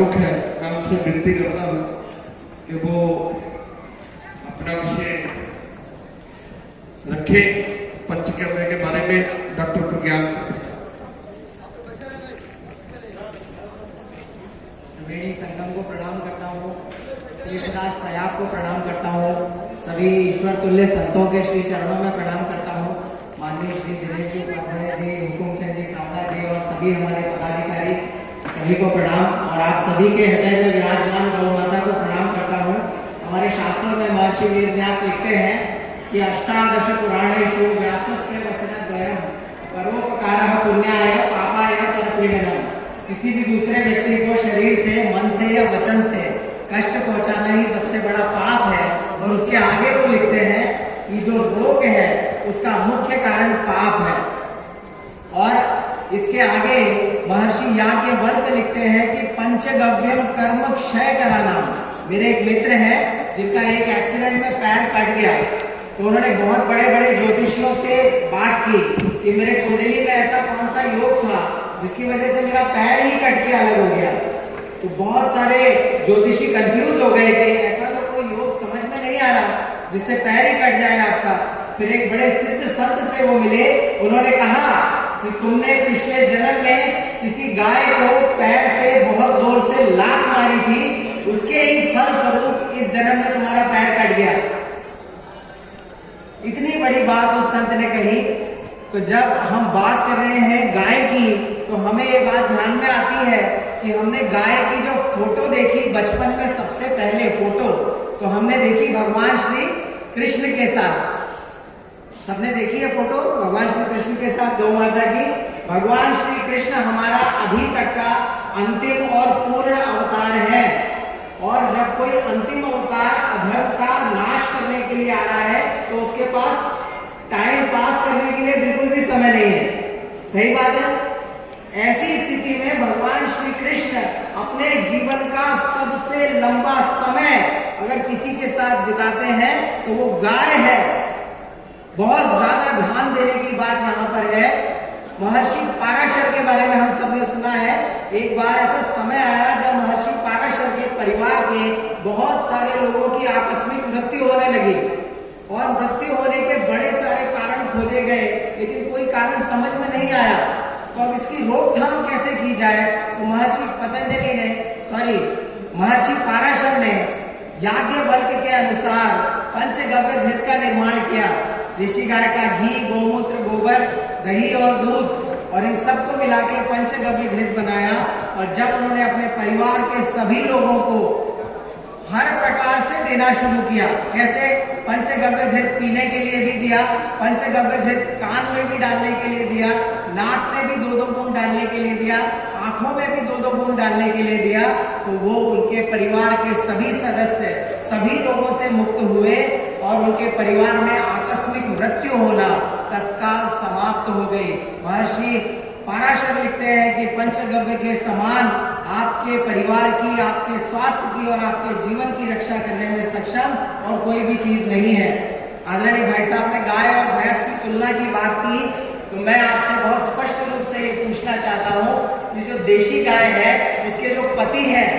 प्रमुख है, मैं उनसे विनती करता हूँ कि वो अपना विषय रखे। पंचकर्म के बारे में डॉक्टर प्रज्ञान। त्रिवेणी संगम को प्रणाम करता हूँ, तीर्थराज प्रयाग को प्रणाम करता हूँ, सभी ईश्वर तुल्य संतों के श्री चरणों में प्रणाम करता हूँ। माननीय श्री दिनेश जी, उपाध्याय जी, हुकुमचंद जी, सावला जी और सभी हमारे पदाधिकारी सभी को प्रणाम, और आप सभी के हृदय में विराजमान गौ माता को प्रणाम करता हूँ। हमारे शास्त्रों में महर्षि वेदव्यास लिखते हैं कि अष्टादश पुराणेषु व्यासस्य वचनद्वयम् परोपकारः पुण्याय पापाय परपीडनम्। किसी भी दूसरे व्यक्ति को शरीर से, मन से या वचन से कष्ट पहुंचाना ही सबसे बड़ा पाप है। और उसके आगे वो लिखते हैं कि जो रोग है उसका मुख्य कारण पाप है। और इसके आगे महर्षि याज्ञवल्क्य लिखते हैं कि पंचगव्यम कर्म क्षय कराना। मेरे एक मित्र हैं जिनका एक एक्सीडेंट में पैर कट गया, तो उन्होंने बहुत बड़े बड़े ज्योतिषियों से बात की कि मेरे कुंडली में ऐसा कौन सा योग था जिसकी वजह से मेरा पैर ही कट के अलग हो गया। तो बहुत सारे ज्योतिषी कंफ्यूज हो गए कि ऐसा तो कोई योग समझ में नहीं आ रहा जिससे पैर ही कट जाए आपका। फिर एक बड़े सिद्ध संत से वो मिले, उन्होंने कहा कि तुमने पिछले जन्म में किसी गाय को पैर से बहुत जोर से लात मारी थी, उसके ही फल स्वरूप इस जन्म में तुम्हारा पैर कट गया। इतनी बड़ी बात उस संत ने कही। तो जब हम बात कर रहे हैं गाय की, तो हमें ये बात ध्यान में आती है कि हमने गाय की जो फोटो देखी बचपन में, सबसे पहले फोटो तो हमने देखी भगवान श्री कृष्ण के साथ। सबने देखी है फोटो भगवान श्री कृष्ण के साथ गौ माता की। भगवान श्री कृष्ण हमारा अभी तक का अंतिम और पूर्ण अवतार है, और जब कोई अंतिम अवतार अधर्म का नाश करने के लिए आ रहा है तो उसके पास टाइम पास करने के लिए बिल्कुल भी समय नहीं है। सही बात है। ऐसी स्थिति में भगवान श्री कृष्ण अपने जीवन का सबसे लंबा समय अगर किसी के साथ बिताते हैं तो वो गाय है। बहुत ज्यादा ध्यान देने की बात यहाँ पर है। महर्षि पाराशर के बारे में हम सबने सुना है। एक बार ऐसा समय आया जब महर्षि पाराशर के परिवार के बहुत सारे लोगों की आकस्मिक मृत्यु होने लगी, और मृत्यु होने के बड़े सारे कारण खोजे गए, लेकिन कोई कारण समझ में नहीं आया। तो अब इसकी रोकथाम कैसे की जाए? तो महर्षि पाराशर ने याज्ञवल्क्य के अनुसार पंचगव्य घृत का निर्माण किया। ऋषि गाय का घी, गोमूत्र, गोबर, दही और दूध और इन सबको मिला के पंचगव्य घृत बनाया। और जब उन्होंने अपने परिवार के सभी लोगों को हर प्रकार से देना शुरू किया, कैसे? पंचगव्य घृत पीने के लिए भी दिया, पंचगव्य घृत कान में भी डालने के लिए दिया, नाक में भी 2-2 बूंद डालने के लिए दिया, आंखों में भी 2-2 बूंद डालने के लिए दिया। तो वो उनके परिवार के सभी सदस्य सभी लोगों से मुक्त हुए और उनके परिवार में आकस्मिक मृत्यु होना तत्काल समाप्त हो गई। महर्षि पाराशर लिखते हैं कि पंचगव्य के समान आपके परिवार की, आपके स्वास्थ्य की और आपके जीवन की रक्षा करने में सक्षम और कोई भी चीज नहीं है। आदरणीय भाई साहब ने गाय और भैंस की तुलना की बात की, तो मैं आपसे बहुत स्पष्ट रूप से ये पूछना चाहता हूँ कि जो देशी गाय है उसके जो पति हैं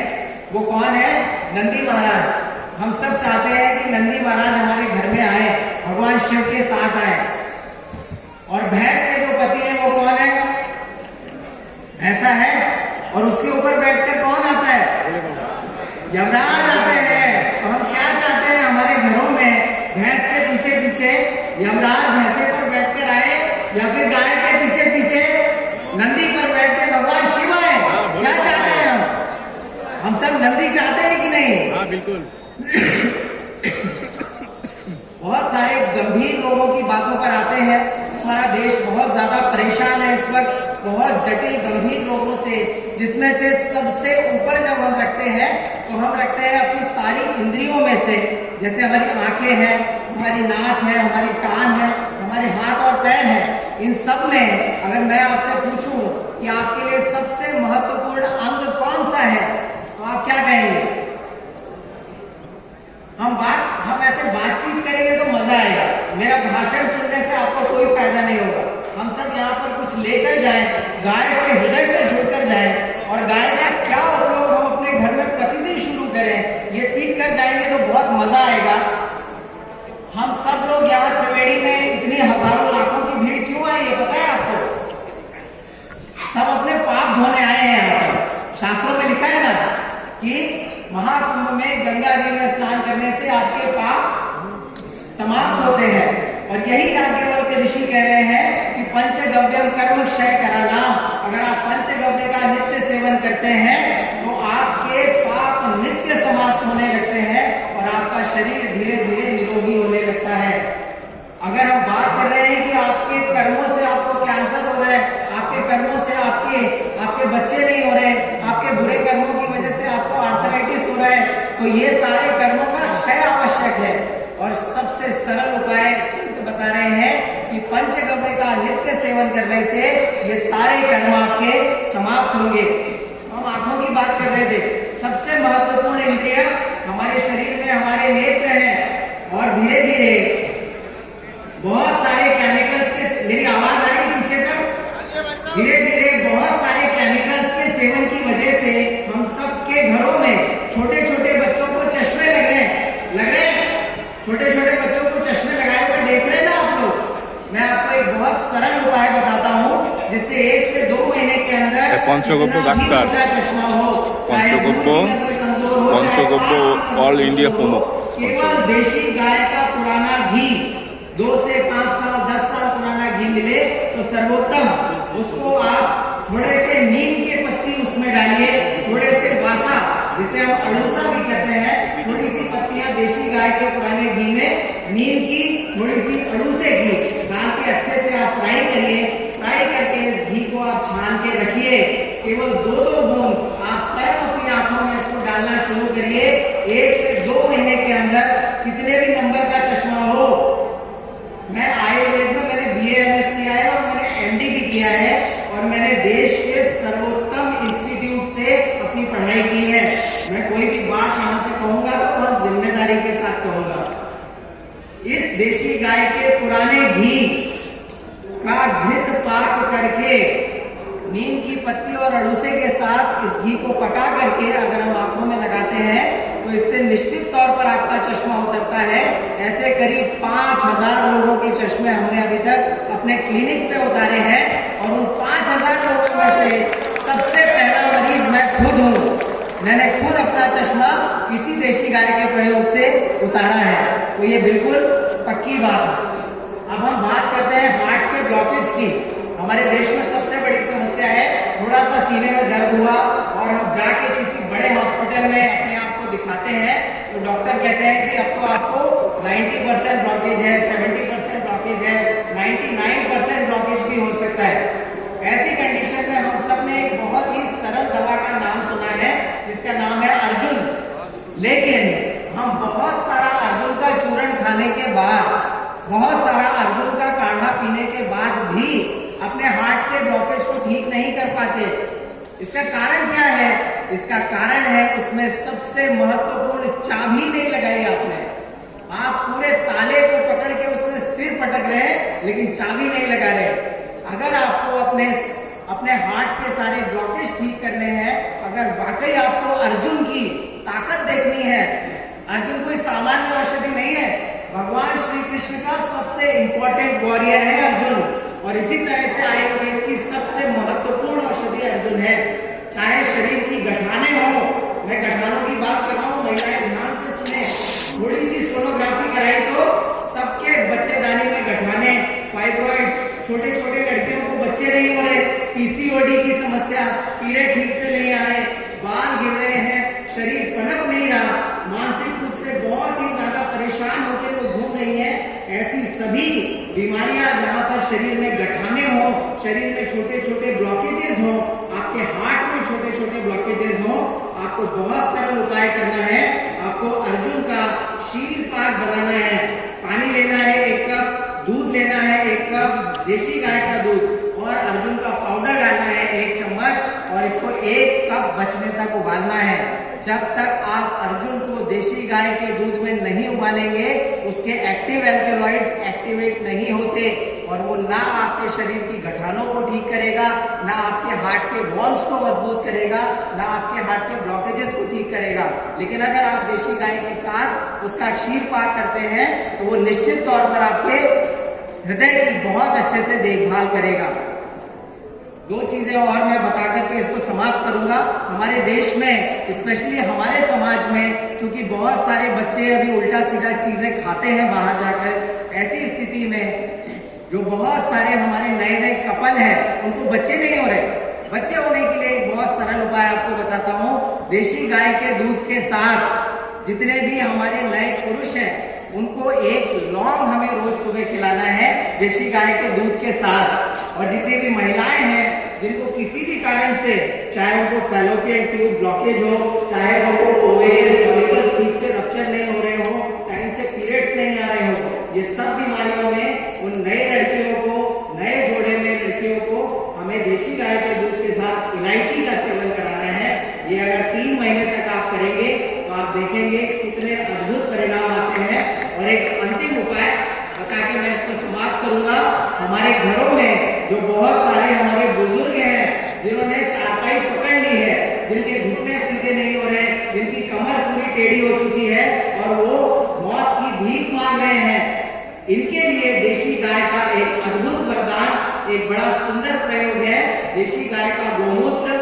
वो कौन है? नंदी महाराज। हम सब चाहते हैं कि नंदी महाराज हमारे घर में आए, भगवान शिव के साथ आए। और भैंस के जो पति है वो कौन है? ऐसा है। और उसके ऊपर बैठकर कौन आता है? यमराज आते हैं। तो हम क्या चाहते हैं? हमारे घरों में भैंस के पीछे पीछे यमराज भैंसे पर बैठकर आए, या फिर गाय के पीछे पीछे नंदी पर बैठकर भगवान शिव आए? क्या चाहते हैं हम सब नंदी चाहते हैं कि नहीं? हाँ, बिल्कुल। बहुत सारे गंभीर लोगों की बातों पर आते हैं। हमारा देश बहुत ज्यादा परेशान है इस वक्त, बहुत जटिल गंभीर लोगों से, जिसमें से सबसे ऊपर जब हम रखते हैं तो हम रखते हैं अपनी सारी इंद्रियों में से। जैसे हमारी आंखें हैं, हमारी नाक है, हमारे कान है, हमारे हाथ और पैर हैं। इन सब में अगर मैं आपसे पूछूं कि आपके लिए सबसे महत्वपूर्ण अंग कौन सा है, तो आप क्या कहेंगे? हम ऐसे बातचीत करेंगे तो मजा आएगा। मेरा भाषण सुनने से आपको कोई फायदा नहीं होगा। हम सब यहाँ पर कुछ लेकर जाएं, गाय से हृदय से जुड़कर जाएं, और गाय का क्या उपयोग हम अपने कि महाकुंभ में गंगा जी में स्नान करने से आपके पाप समाप्त होते हैं। और यही याज्ञवल्क्य ऋषि कह रहे हैं कि पंचगव्यम कर्म क्षय करानाम, अगर आप पंचगव्य का नित्य सेवन करते हैं तो आपके पाप नित्य समाप्त होने लगते हैं और आपका शरीर धीरे धीरे निरोगी होने लगता है। अगर हम बात कर रहे हैं कि आपके कर्मों से आपको कैंसर हो रहा है, आपके कर्मों से आपके बच्चे नहीं हो रहे, आपके बुरे कर्मों की वजह से आपको आर्थराइटिस हो रहा है, तो ये सारे कर्मों का क्षय आवश्यक है। और सबसे सरल उपाय संत बता रहे हैं कि पंचगव्य का नित्य सेवन करने से ये सारे कर्म आपके समाप्त होंगे। हम आंखों की बात कर रहे थे, सबसे महत्वपूर्ण इंद्रिय हमारे शरीर में हमारे नेत्र हैं और धीरे धीरे बहुत सारे केमिकल्स के, मेरी आवाज आ रही है पीछे तक, धीरे धीरे बहुत सारे केमिकल्स के सेवन की वजह से हम सबके घरों में छोटे छोटे बच्चों को चश्मे लग रहे हैं, छोटे छोटे बच्चों को चश्मे लगाए हुए देख रहे हैं ना आप लोग। मैं आपको एक बहुत सरल उपाय बताता हूँ जिससे 1 से 2 महीने के अंदर पंचगव्य डॉक्टर चश्मा हो, पंचगव्य ऑल इंडिया प्रमुख, केवल देशी गाय का पुराना घी 2 से 5 साल 10 साल पुराना घी मिले तो सर्वोत्तम, उसको आप थोड़े से नीम के पत्ती उसमें डालिए, थोड़े से बासा जिसे हम अड़ूसा भी कहते हैं, थोड़ी सी पत्तियां देशी गाय के पुराने घी में नीम की, थोड़ी सी अड़ूसे की डाल के अच्छे से आप फ्राई करिए। फ्राई करके इस घी को आप छान के रखिए, केवल 2-2 बूंद आप स्वयं अपनी आंखों में इसको डालना शुरू करिए। 1 से 2 महीने के अंदर कितने भी नंबर का चश्मा हो, मैं आयुर्वेद में मैंने BA-MS किया है और मैंने MD भी किया है और मैंने देश के सर्वोत्तम इंस्टीट्यूट से अपनी पढ़ाई की है। मैं कोई भी बात यहाँ से कहूंगा तो बहुत जिम्मेदारी के साथ कहूंगा। इस देशी गाय के पुराने घी का घृत पाक करके नीम की पत्ती और अड़ूसे के साथ इस घी को पका करके अगर हम आंखों में लगाते हैं तो इससे निश्चित तौर पर आपका चश्मा उतरता है। ऐसे करीब 5000 लोगों के चश्मे हमने अभी तक अपने क्लिनिक पे उतारे हैं और उन 5000 लोगों में से सबसे पहला मरीज मैं खुद हूँ। मैंने खुद अपना चश्मा किसी देशी गाय के प्रयोग से उतारा है, तो ये बिल्कुल पक्की बात है। अब हम बात करते हैं हार्ट के ब्लॉकेज की। हमारे देश में सबसे बड़ी समस्या है, थोड़ा सा सीने में दर्द हुआ और हम जाके किसी बड़े हॉस्पिटल में अपने आप को दिखाते हैं तो डॉक्टर कहते हैं कि अब तो आपको 90% ब्लॉकेज है, 70% ब्लॉकेज है, 99% ब्लॉकेज भी हो सकता है। ऐसी कंडीशन में हम सब ने एक बहुत ही सरल दवा का नाम सुना है जिसका नाम है अर्जुन। लेकिन हम बहुत सारा अर्जुन का चूर्ण खाने के बाद, बहुत सारा अर्जुन का काढ़ा पीने के बाद भी अपने हार्ट के ब्लॉकेज को ठीक नहीं कर पाते। इसका कारण क्या है? इसका कारण है उसमें सबसे महत्वपूर्ण चाबी नहीं लगाई आपने। आप पूरे ताले को पकड़ के उसमें सिर पटक रहे हैं लेकिन चाबी नहीं लगा रहे। अगर आपको अपने हार्ट के सारे ब्लॉकेज ठीक करने हैं, अगर वाकई आपको अर्जुन की ताकत देखनी है, अर्जुन कोई सामान्य औषधि नहीं है, भगवान श्री कृष्ण का सबसे इंपॉर्टेंट वॉरियर है अर्जुन। और इसी तरह से आयुर्वेद की सबसे महत्वपूर्ण औषधि अर्जुन है। चाहे शरीर की गठाने हो, मैं गठानों की बात कर रहा हूँ, महिलाएं ध्यान से सुने, थोड़ी सी सोनोग्राफी कराई तो सबके बच्चेदानी में गठाने, फाइब्रॉइड्स, छोटे छोटे लड़कियों को बच्चे नहीं हो रहे, PCOD की समस्या, पीरियड ठीक से नहीं आ रहे, बाल गिर रहे हैं, शरीर पनप नहीं रहा, मानसिक रूप से बहुत ही ज्यादा परेशान होकर वो घूम रही है। ऐसी सभी बीमारियां जहां पर शरीर में गठाने हो, शरीर में छोटे छोटे ब्लॉकेजेस हो, आपके हार्ट में छोटे छोटे ब्लॉकेजेस हो, आपको बहुत सरल उपाय करना है। आपको अर्जुन का शील पाक बनाना है। पानी लेना है 1 कप, दूध लेना है 1 कप, देशी गाय का दूध और अर्जुन का पाउडर डालना है 1 चम्मच और इसको 1 कप बचने तक उबालना है। जब तक आप अर्जुन को देशी गाय के दूध में नहीं उबालेंगे, उसके एक्टिव एल्केलॉइड्स एक्टिवेट नहीं होते और वो ना आपके शरीर की गठानों को ठीक करेगा, ना आपके हार्ट के वॉल्स को मजबूत करेगा, ना आपके हार्ट के ब्लॉकेजेस को ठीक करेगा। लेकिन अगर आप देशी गाय के साथ उसका क्षीर पाक करते हैं तो वो निश्चित तौर पर आपके हृदय की बहुत अच्छे से देखभाल करेगा। दो चीजें और मैं बता करके इसको समाप्त करूंगा। हमारे देश में, स्पेशली हमारे समाज में, चूंकि बहुत सारे बच्चे अभी उल्टा सीधा चीजें खाते हैं बाहर जाकर, ऐसी स्थिति में जो बहुत सारे हमारे नए नए कपल हैं उनको बच्चे नहीं हो रहे। बच्चे होने के लिए एक बहुत सरल उपाय आपको बताता हूँ। देशी गाय के दूध के साथ जितने भी हमारे नए पुरुष हैं उनको एक लौंग हमें रोज सुबह खिलाना है देशी गाय के दूध के साथ। और जितनी भी महिलाएं हैं जिनको किसी भी कारण से, चाहे उनको फैलोपियन ट्यूब ब्लॉकेज हो, चाहे उनको ओवेरियन फॉलिकल्स ठीक से रप्चर नहीं हो रहे हो, टाइम से पीरियड्स नहीं आ रहे हो, ये सब बीमारियों में उन नई लड़कियों को, नए जोड़े में लड़कियों को हमें देशी गाय के दूध के साथ इलायची का सेवन कराना है। ये अगर 3 महीने तक आप करेंगे तो आप देखेंगे कितने अद्भुत परिणाम आते हैं। और एक अंतिम उपाय बता के मैं इसको समाप्त करूंगा। हमारे घरों में जो बहुत सारे हमारे बुजुर्ग हैं जिन्होंने चारपाई पकड़ ली है, जिनके घुटने सीधे नहीं हो रहे, जिनकी कमर पूरी टेढ़ी हो चुकी है और वो मौत की भीख मांग रहे हैं, इनके लिए देशी गाय का एक अद्भुत वरदान, एक बड़ा सुंदर प्रयोग है। देशी गाय का गोमूत्र,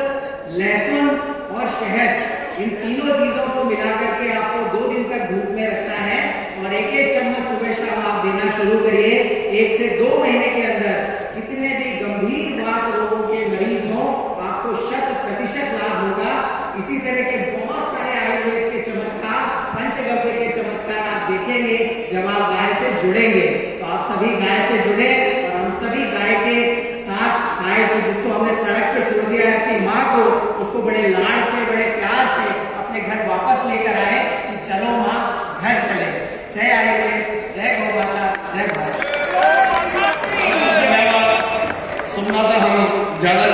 लहसुन और शहद, इन तीनों चीजों को मिलाकर के आपको 2 दिन तक धूप में रखना है और एक एक चम्मच सुबह शाम आप देना शुरू करिए। 1 से 2 महीने के अंदर कितने भी गंभीर वात रोगों के मरीज हो, आपको 100% लाभ होगा। इसी तरह के बहुत सारे आयुर्वेद के चमत्कार, पंचगव्य के चमत्कार आप देखेंगे जब आप गाय से जुड़ेंगे। तो आप सभी गाय से जुड़े और हम सभी गाय के साथ, गाय जो जिसको हमने सड़क पे छोड़ दिया है अपनी माँ को, उसको बड़े लाड से, बड़े प्यार से अपने घर वापस लेकर आए कि चलो माँ घर चले। जय आयुर्वेद, जय गौ माता, जय भारत। सुनना था हम ज्यादा